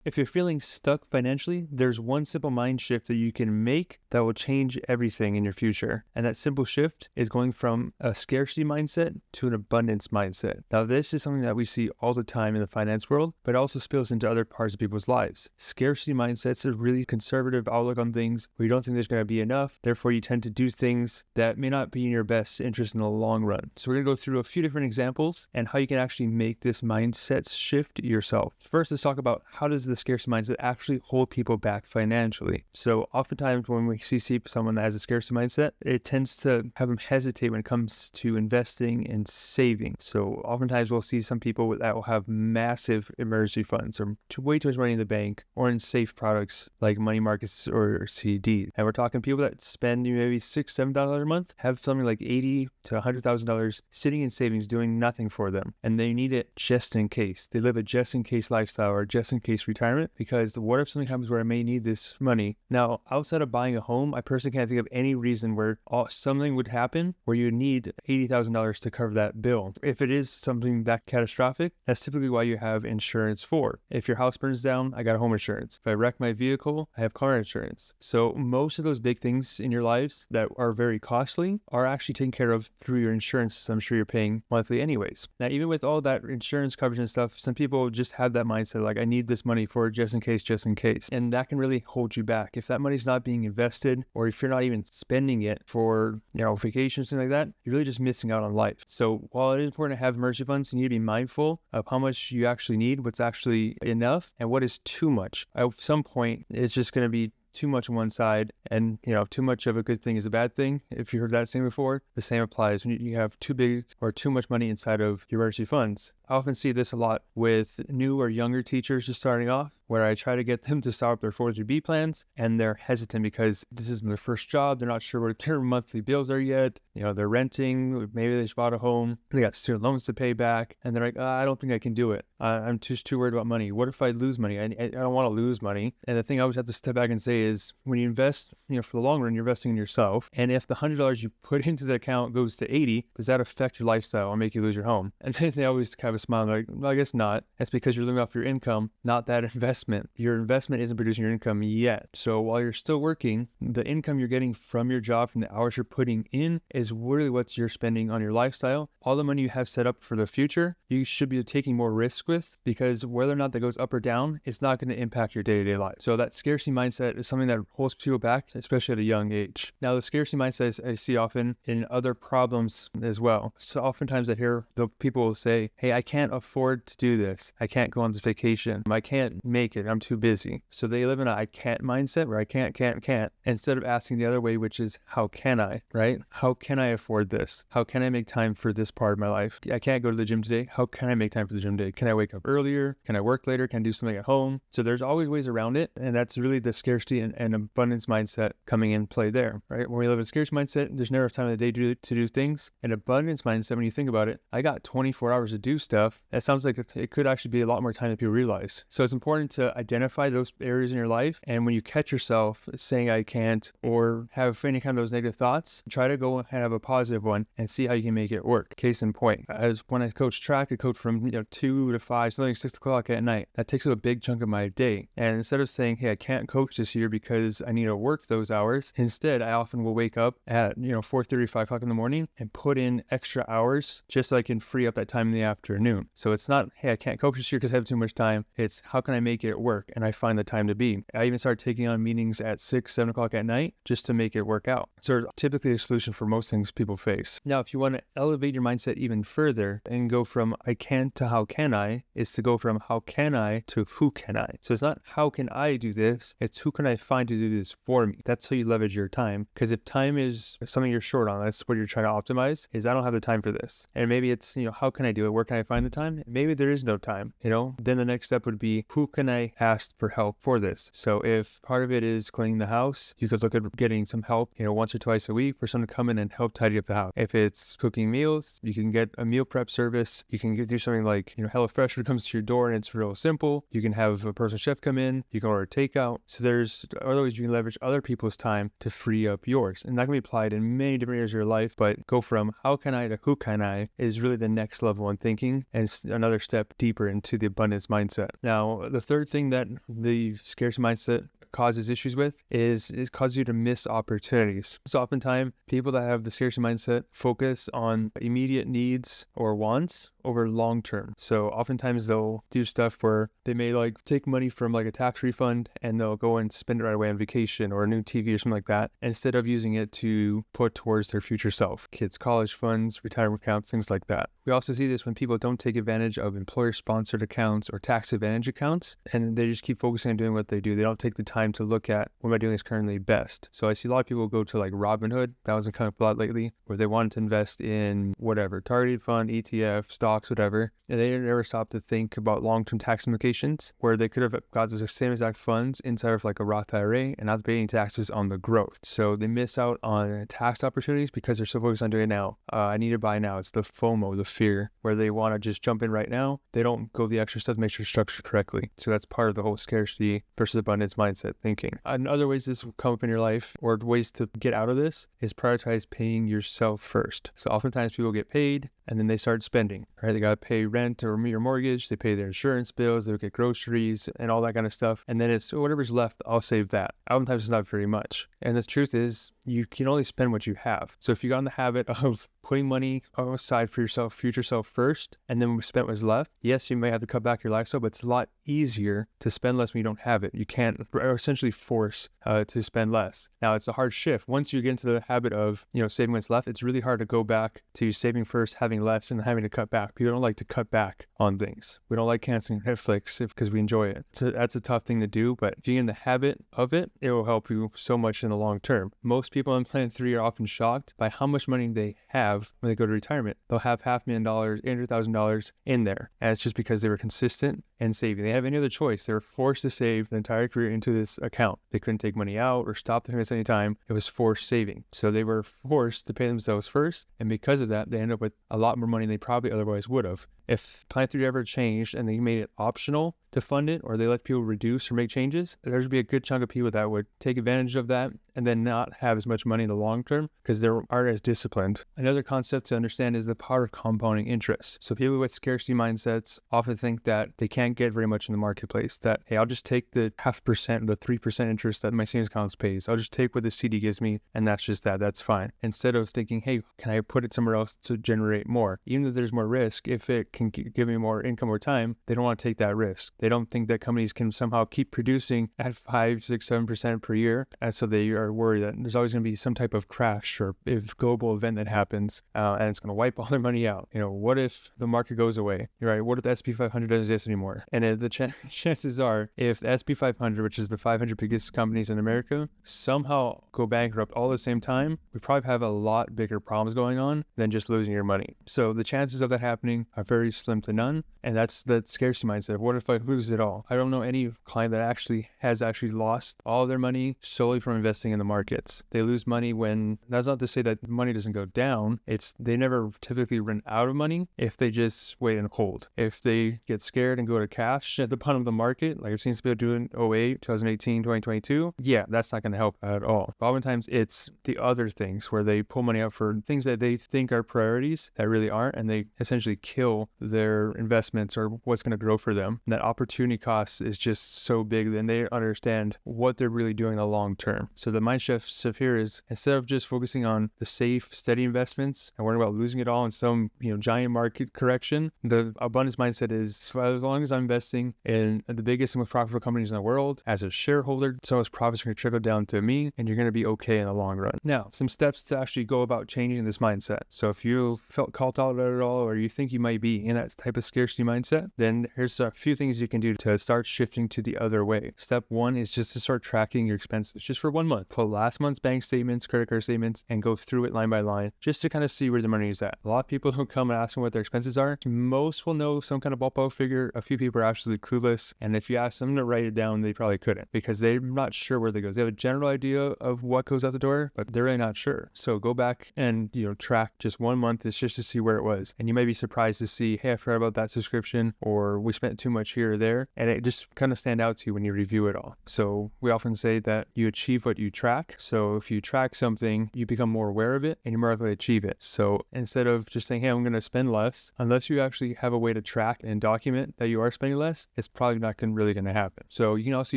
If you're feeling stuck financially, there's one simple mind shift that you can make that will change everything in your future. And that simple shift is going from a scarcity mindset to an abundance mindset. Now, this is something that we see all the time in the finance world, but it also spills into other parts of people's lives. Scarcity mindset's a really conservative outlook on things where you don't think there's going to be enough. Therefore, you tend to do things that may not be in your best interest in the long run. So we're going to go through a few different examples and how you can actually make this mindset shift yourself. First, let's talk about how does the scarcity mindset actually hold people back financially. So oftentimes when we see someone that has a scarcity mindset, it tends to have them hesitate when it comes to investing and saving. So oftentimes we'll see some people that will have massive emergency funds or way too much money in the bank or in safe products like money markets or CDs. And we're talking people that spend maybe $6-7 a month, have something like $80,000 to $100,000 sitting in savings doing nothing for them. And they need it just in case. They live a just in case lifestyle or just in case retirement, because what if something happens where I may need this money? Now, outside of buying a home, I personally can't think of any reason where something would happen where you need $80,000 to cover that bill. If it is something that catastrophic, that's typically why you have insurance for. If your house burns down, I got home insurance. If I wreck my vehicle, I have car insurance. So most of those big things in your lives that are very costly are actually taken care of through your insurance. So I'm sure you're paying monthly anyways. Now, even with all that insurance coverage and stuff, some people just have that mindset like, I need this money for just in case. And that can really hold you back. If that money's not being invested, or if you're not even spending it for, vacations, things like that, you're really just missing out on life. So while it is important to have emergency funds, you need to be mindful of how much you actually need, what's actually enough, and what is too much. At some point, it's just going to be too much on one side, and too much of a good thing is a bad thing. If you heard that saying before, the same applies when you have too big or too much money inside of your emergency funds. I often see this a lot with new or younger teachers just starting off, where I try to get them to start up their 403B plans, and they're hesitant because this is their first job. They're not sure what their monthly bills are yet. They're renting, maybe they just bought a home, they got student loans to pay back, and they're like, I don't think I can do it. I'm just too worried about money. What if I lose money? I don't want to lose money. And the thing I always have to step back and say is, when you invest, for the long run, you're investing in yourself. And if the $100 you put into the account goes to 80, does that affect your lifestyle or make you lose your home? And then they always kind of smile, like, well, I guess not. That's because you're living off your income, not that investment. Your investment isn't producing your income yet. So while you're still working, the income you're getting from your job, from the hours you're putting in, is really what you're spending on your lifestyle. All the money you have set up for the future, you should be taking more risk with, because whether or not that goes up or down, it's not going to impact your day-to-day life. So that scarcity mindset is something that holds people back, especially at a young age. Now, the scarcity mindset I see often in other problems as well. So oftentimes I hear the people will say, hey, I can't afford to do this. I can't go on this vacation. I can't make it. I'm too busy. So they live in a I can't mindset where I can't, instead of asking the other way, which is how can I, right? How can I afford this? How can I make time for this part of my life? I can't go to the gym today. How can I make time for the gym today? Can I wake up earlier? Can I work later? Can I do something at home? So there's always ways around it. And that's really the scarcity and abundance mindset coming in play there, right? When we live in a scarcity mindset, there's never enough time of the day to do things. An abundance mindset, when you think about it, I got 24 hours to do stuff. That sounds like it could actually be a lot more time than people realize. So it's important to identify those areas in your life. And when you catch yourself saying I can't, or have any kind of those negative thoughts, try to go and have a positive one and see how you can make it work. Case in point, as when I coach track, I coach from 2 to 5, something like 6 o'clock at night. That takes up a big chunk of my day. And instead of saying, hey, I can't coach this year because I need to work those hours, instead I often will wake up at 4:30, 5 o'clock in the morning and put in extra hours just so I can free up that time in the afternoon. So it's not, hey, I can't coach this year because I have too much time. It's how can I make it work? And I find the time to be. I even started taking on meetings at 6, 7 o'clock at night just to make it work out. So typically a solution for most things people face. Now, if you want to elevate your mindset even further and go from I can't to how can I, is to go from how can I to who can I. So it's not how can I do this, it's who can I find to do this for me. That's how you leverage your time. Because if time is something you're short on, that's what you're trying to optimize, is I don't have the time for this. And maybe it's, how can I do it? Where can I find the time? Maybe there is no time, then the next step would be, who can I ask for help for this? So if part of it is cleaning the house, you could look at getting some help, once or twice a week for someone to come in and help tidy up the house. If it's cooking meals, you can get a meal prep service. You can do something like, HelloFresh, when it comes to your door and it's real simple. You can have a personal chef come in, you can order takeout. So there's other ways you can leverage other people's time to free up yours. And that can be applied in many different areas of your life, but go from how can I to who can I is really the next level in thinking and another step deeper into the abundance mindset. Now, the third third thing that the scarcity mindset causes issues with is it causes you to miss opportunities. So oftentimes people that have the scarcity mindset focus on immediate needs or wants over long term. So oftentimes they'll do stuff where they may like take money from like a tax refund and they'll go and spend it right away on vacation or a new TV or something like that, instead of using it to put towards their future self, kids' college funds, retirement accounts, things like that. We also see this when people don't take advantage of employer-sponsored accounts or tax advantage accounts, and they just keep focusing on doing what they do. They don't take the time to look at what am I doing is currently best. So I see a lot of people go to like Robinhood, that was coming up a lot lately, where they wanted to invest in whatever, targeted fund, ETF, stocks, whatever, and they never stop to think about long-term tax implications, where they could have got those same exact funds inside of like a Roth IRA and not paying taxes on the growth. So they miss out on tax opportunities because they're so focused on doing it now. I need to buy now. It's the FOMO, the fear, where they want to just jump in right now. They don't go the extra step to make sure it's structured correctly. So that's part of the whole scarcity versus abundance mindset thinking. And other ways this will come up in your life, or ways to get out of this, is prioritize paying yourself first. So oftentimes people get paid and then they start spending, right? They got to pay rent or your mortgage, they pay their insurance bills, they get groceries and all that kind of stuff. And then it's whatever's left, I'll save that. Oftentimes it's not very much. And the truth is you can only spend what you have. So if you got in the habit of putting money aside for yourself, future self first, and then spent what's left, yes, you may have to cut back your lifestyle, but it's a lot easier to spend less when you don't have it. You can't essentially force to spend less. Now it's a hard shift. Once you get into the habit of, saving what's left, it's really hard to go back to saving first, having less, and having to cut back. People don't like to cut back on things. We don't like canceling Netflix because we enjoy it. So that's a tough thing to do, but if you're in the habit of it, it will help you so much in the long term. Most people on Plan 3 are often shocked by how much money they have when they go to retirement. They'll have $500,000, $800,000 in there. And it's just because they were consistent and saving. They didn't have any other choice. They were forced to save the entire career into this account. They couldn't take money out or stop the payments any time. It was forced saving. So they were forced to pay themselves first. And because of that, they end up with a lot more money than they probably otherwise would have. If Plan 3 ever changed and they made it optional to fund it, or they let people reduce or make changes, there's be a good chunk of people that would take advantage of that and then not have as much money in the long term because they aren't as disciplined. Another concept to understand is the power of compounding interest. So people with scarcity mindsets often think that they can't get very much in the marketplace, that, hey, I'll just take the 0.5%, the 3% interest that my savings account pays. I'll just take what the CD gives me, and that's just that. That's fine. Instead of thinking, hey, can I put it somewhere else to generate more? Even though there's more risk, if it can give me more income over time, they don't want to take that risk. They don't think that companies can somehow keep producing at 5, 6, 7% per year. And so they are worried that there's always going to be some type of crash or if global event that happens and it's going to wipe all their money out. What if the market goes away? Right? What if the S&P 500 doesn't exist anymore? And the chances are, if the S&P 500, which is the 500 biggest companies in America, somehow go bankrupt all at the same time, we probably have a lot bigger problems going on than just losing your money. So the chances of that happening are very slim to none. And that's the scarcity mindset. What if I lose it all? I don't know any client that has lost all their money solely from investing in the markets. They lose money when, that's not to say that money doesn't go down. It's they never typically run out of money if they just wait and hold. If they get scared and go to cash at the bottom of the market, like I've seen some people do in 2008, 2018, 2022, yeah, that's not going to help at all. But oftentimes it's the other things where they pull money out for things that they think are priorities that really aren't, and they essentially kill their investments or what's going to grow for them. And that opportunity cost is just so big, then they understand what they're really doing in the long term. So the mind shift here is, instead of just focusing on the safe, steady investments and worrying about losing it all in some giant market correction, the abundance mindset is, as long as I'm investing in the biggest and most profitable companies in the world as a shareholder, so those profits are going to trickle down to me and you're going to be okay in the long run. Now, some steps to actually go about changing this mindset. So if you felt called out at all, or you think you might be in that type of scarcity mindset, then here's a few things you can do to start shifting to the other way. Step one is just to start tracking your expenses just for 1 month. Pull last month's bank statements, credit card statements, and go through it line by line just to kind of see where the money is at. A lot of people who come and ask them what their expenses are, most will know some kind of ballpark figure. A few people are actually clueless, and if you ask them to write it down, they probably couldn't because they're not sure where they go. They have a general idea of what goes out the door, but they're really not sure. So go back and track just 1 month is just to see where it was, and you may be surprised to see, hey, I forgot about that subscription, or we spent too much here or there, and it just kind of stand out to you when you review it all. So we often say that you achieve what you track. So if you track something, you become more aware of it and you're more likely to achieve it. So instead of just saying, hey, I'm going to spend less, unless you actually have a way to track and document that you are are spending less, it's probably not really going to happen. So you can also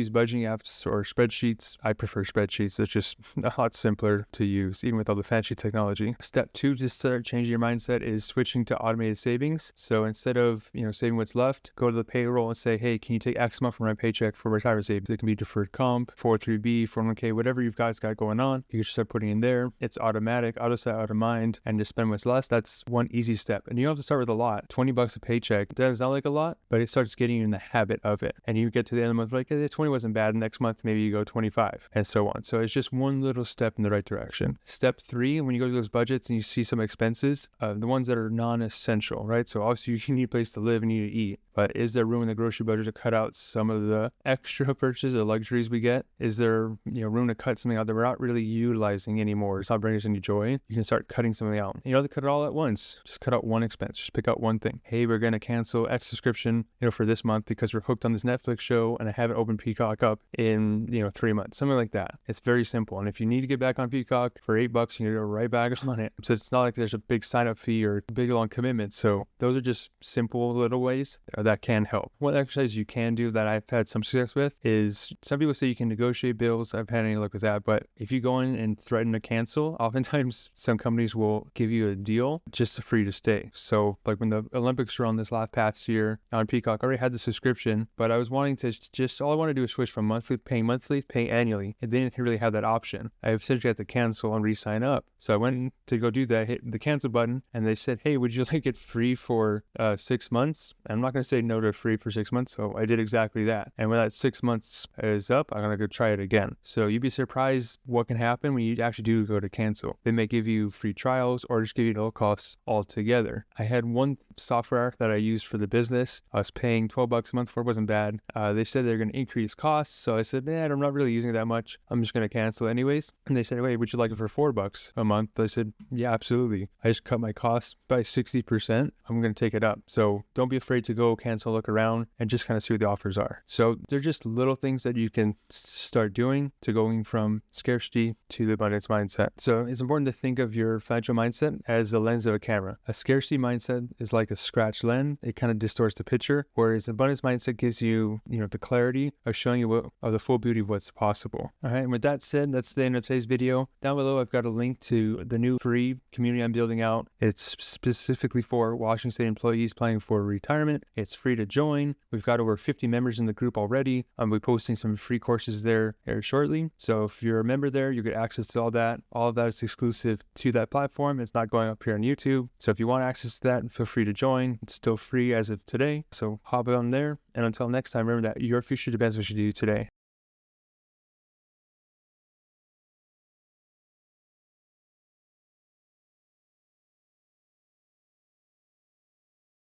use budgeting apps or spreadsheets. I prefer spreadsheets. It's just a lot simpler to use, even with all the fancy technology. Step 2 to start changing your mindset is switching to automated savings. So instead of, saving what's left, go to the payroll and say, hey, can you take X amount from my paycheck for retirement savings? It can be deferred comp, 403b, 401k, whatever you've guys got going on. You can just start putting in there. It's automatic, auto set, out of mind, and just spend what's less. That's one easy step. And you don't have to start with a lot. $20 a paycheck does sound like a lot, but it starts getting you in the habit of it. And you get to the end of the month, like, 20 wasn't bad. Next month, maybe you go 25 and so on. So it's just one little step in the right direction. Step 3, when you go to those budgets and you see some expenses, the ones that are non-essential, right? So obviously you need a place to live and you need to eat. But is there room in the grocery budget to cut out some of the extra purchases or luxuries we get? Is there room to cut something out that we're not really utilizing anymore? It's not bringing us any joy. You can start cutting something out. You don't have to cut it all at once. Just cut out one expense. Just pick out one thing. Hey, we're going to cancel X subscription for this month because we're hooked on this Netflix show and I haven't opened Peacock up in 3 months. Something like that. It's very simple. And if you need to get back on Peacock for $8, you can go right back on it. So it's not like there's a big sign-up fee or big long commitment. So those are just simple little ways that can help. One exercise you can do that I've had some success with is, some people say you can negotiate bills. I've had any luck with that, but if you go in and threaten to cancel, oftentimes some companies will give you a deal just for you to stay. So like when the Olympics were on this last past year on Peacock, I already had the subscription, but I was wanting to all I want to do is switch from paying monthly, pay annually. And they didn't really have that option. I essentially had to cancel and re-sign up. So I went to go do that, hit the cancel button, and they said, hey, would you like it free for 6 months? I'm not going to say no to free for 6 months. So I did exactly that. And when that 6 months is up, I'm going to go try it again. So you'd be surprised what can happen when you actually do go to cancel. They may give you free trials or just give you no costs altogether. I had one software that I used for the business. I was paying $12 a month for. It wasn't bad. They said they're going to increase costs. So I said, I'm not really using it that much. I'm just going to cancel anyways. And they said, wait, would you like it for $4 a month? I said, yeah, absolutely. I just cut my costs by 60%. I'm going to take it up. So don't be afraid to go cancel, look around, and just kind of see what the offers are. So they're just little things that you can start doing to going from scarcity to the abundance mindset. So it's important to think of your financial mindset as the lens of a camera. A scarcity mindset is like a scratch lens. It kind of distorts the picture, whereas abundance mindset gives you, the clarity of showing you of the full beauty of what's possible. All right. And with that said, that's the end of today's video. Down below, I've got a link to the new free community I'm building out. It's specifically for Washington State employees planning for retirement. It's free to join. We've got over 50 members in the group already. I'll be posting some free courses there shortly. So if you're a member there, you get access to all that. All of that is exclusive to that platform. It's not going up here on YouTube. So if you want access to that, feel free to join. It's still free as of today. So hop on there. And until next time, remember that your future depends on what you do today.